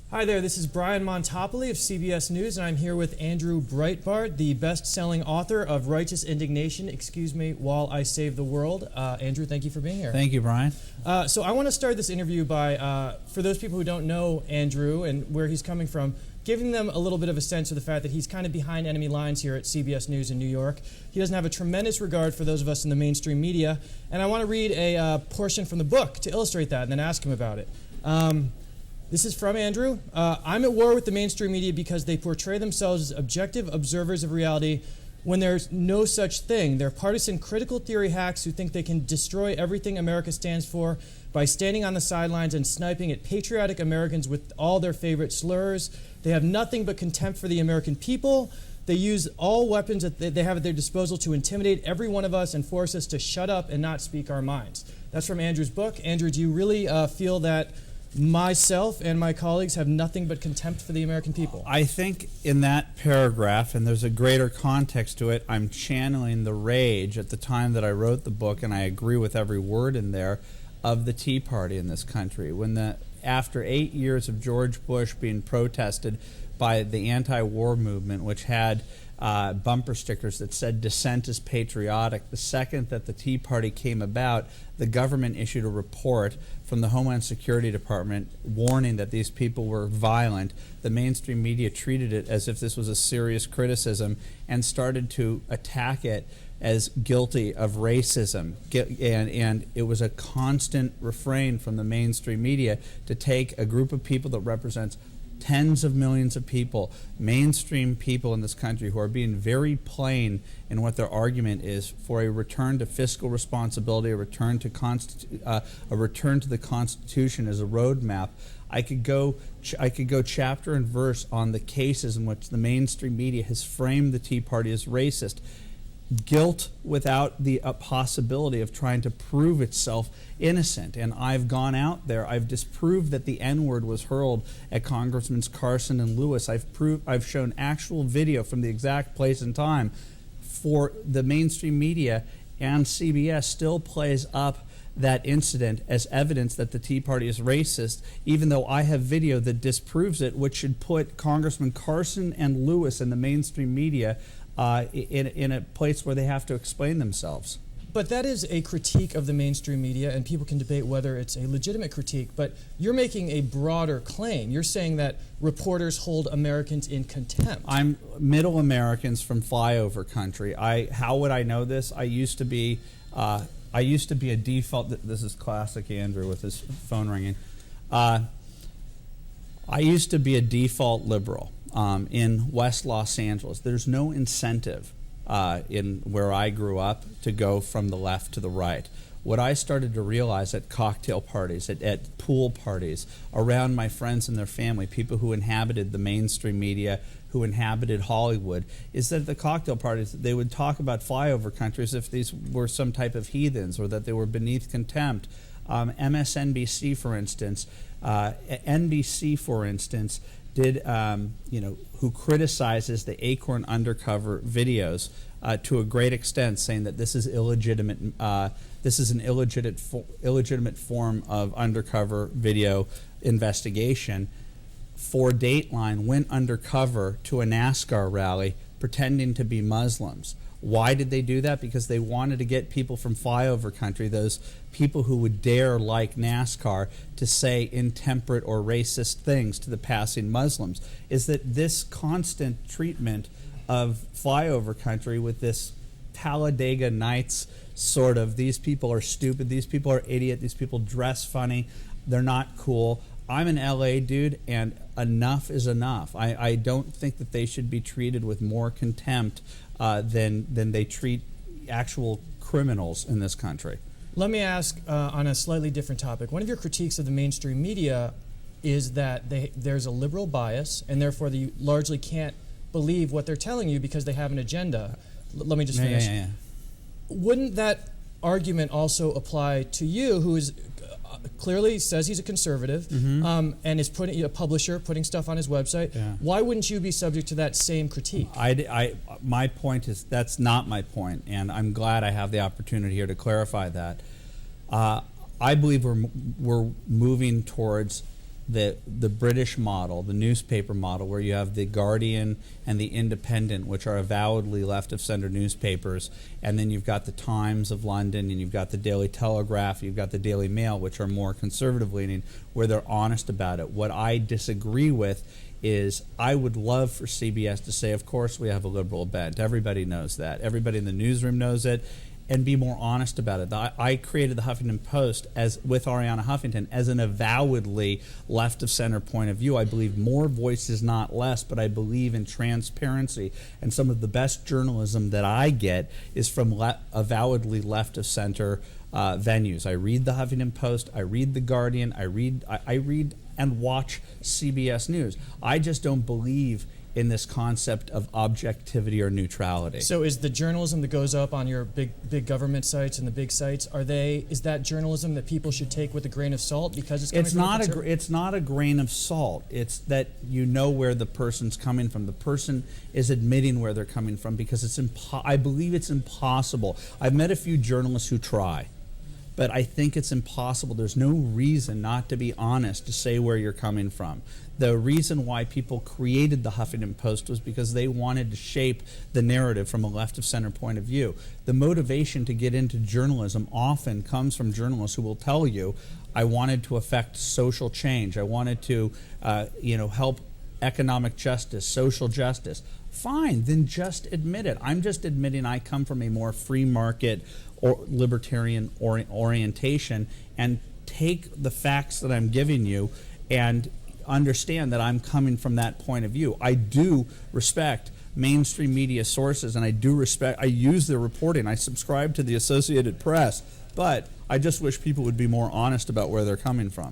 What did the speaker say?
Hi there, this is Brian Montopoli of CBS News, and I'm here with Andrew Breitbart, the best-selling author of Righteous Indignation, Excuse Me While I Save the World. Andrew, thank you for being here. Thank you, Brian. So I want to start this interview by, for those people who don't know Andrew and where he's coming from, giving them a little bit of a sense of the fact that he's kind of behind enemy lines here at CBS News in New York. He doesn't have a tremendous regard for those of us in the mainstream media, and I want to read a portion from the book to illustrate that and then ask him about it. This is from Andrew. I'm at war with the mainstream media because they portray themselves as objective observers of reality when there's no such thing. They're partisan critical theory hacks who think they can destroy everything America stands for by standing on the sidelines and sniping at patriotic Americans with all their favorite slurs. They have nothing but contempt for the American people. They use all weapons that they have at their disposal to intimidate every one of us and force us to shut up and not speak our minds. That's from Andrew's book. Andrew, do you really feel that myself and my colleagues have nothing but contempt for the American people? I think in that paragraph, and there's a greater context to it, I'm channeling the rage at the time that I wrote the book, and I agree with every word in there, of the Tea Party in this country. After 8 years of George Bush being protested by the anti-war movement, which had bumper stickers that said dissent is patriotic, the second that the Tea Party came about, the government issued a report from the Homeland Security Department warning that these people were violent. The mainstream media treated it as if this was a serious criticism and started to attack it as guilty of racism. And it was a constant refrain from the mainstream media to take a group of people that represents tens of millions of people, mainstream people in this country who are being very plain in what their argument is for a return to fiscal responsibility, a return to the Constitution as a roadmap. I could go chapter and verse on the cases in which the mainstream media has framed the Tea Party as racist. Guilt without the possibility of trying to prove itself innocent. And I've gone out there, I've disproved that the N-word was hurled at Congressmen Carson and Lewis. I've shown actual video from the exact place and time. For the mainstream media, and CBS still plays up that incident as evidence that the Tea Party is racist, even though I have video that disproves it, which should put Congressman Carson and Lewis in the mainstream media in a place where they have to explain themselves. But that is a critique of the mainstream media, and people can debate whether it's a legitimate critique, but you're making a broader claim. You're saying that reporters hold Americans in contempt. I'm middle Americans from flyover country. How would I know this? I used to be a default, this is classic Andrew with his phone ringing. I used to be a default liberal. In West Los Angeles. There's no incentive in where I grew up to go from the left to the right. What I started to realize at cocktail parties, at pool parties, around my friends and their family, people who inhabited the mainstream media, who inhabited Hollywood, is that at the cocktail parties they would talk about flyover countries as if these were some type of heathens or that they were beneath contempt. MSNBC, for instance, NBC, for instance, who criticizes the Acorn Undercover videos to a great extent, saying that this is illegitimate. This is an illegitimate form of undercover video investigation. For Dateline, went undercover to a NASCAR rally pretending to be Muslims. Why did they do that? Because they wanted to get people from flyover country, those people who would dare, like NASCAR, to say intemperate or racist things to the passing Muslims. Is that this constant treatment of flyover country with this Talladega Nights sort of, these people are stupid, these people are idiot, these people dress funny, they're not cool. I'm an LA dude, and enough is enough. I don't think that they should be treated with more contempt than they treat actual criminals in this country. Let me ask on a slightly different topic. One of your critiques of the mainstream media is that there's a liberal bias, and therefore you largely can't believe what they're telling you because they have an agenda. Let me just finish. Yeah. Wouldn't that argument also apply to you, who is clearly says he's a conservative, and is a publisher putting stuff on his website? Yeah. Why wouldn't you be subject to that same critique? My point is that's not my point, and I'm glad I have the opportunity here to clarify that. I believe we're moving towards the British model, the newspaper model, where you have the Guardian and the Independent, which are avowedly left-of-center newspapers, and then you've got the Times of London, and you've got the Daily Telegraph, you've got the Daily Mail, which are more conservative-leaning, where they're honest about it. What I disagree with is I would love for CBS to say, of course, we have a liberal bent. Everybody knows that. Everybody in the newsroom knows it. And be more honest about it. I created the Huffington Post with Arianna Huffington as an avowedly left-of-center point of view. I believe more voices, not less, but I believe in transparency. And some of the best journalism that I get is from avowedly left-of-center venues. I read the Huffington Post. I read the Guardian. I read and watch CBS News. I just don't believe in this concept of objectivity or neutrality. So is the journalism that goes up on your big government sites and the big sites, is that journalism that people should take with a grain of salt because it's coming from it's not a grain of salt. It's that you know where the person's coming from. The person is admitting where they're coming from because I believe it's impossible. I've met a few journalists who try, but I think it's impossible. There's no reason not to be honest, to say where you're coming from. The reason why people created the Huffington Post was because they wanted to shape the narrative from a left-of-center point of view. The motivation to get into journalism often comes from journalists who will tell you, I wanted to affect social change. I wanted to help economic justice, social justice. Fine, then just admit it. I'm just admitting I come from a more free market or libertarian orientation, and take the facts that I'm giving you and understand that I'm coming from that point of view. I do respect mainstream media sources, and I use their reporting. I subscribe to the Associated Press, but I just wish people would be more honest about where they're coming from.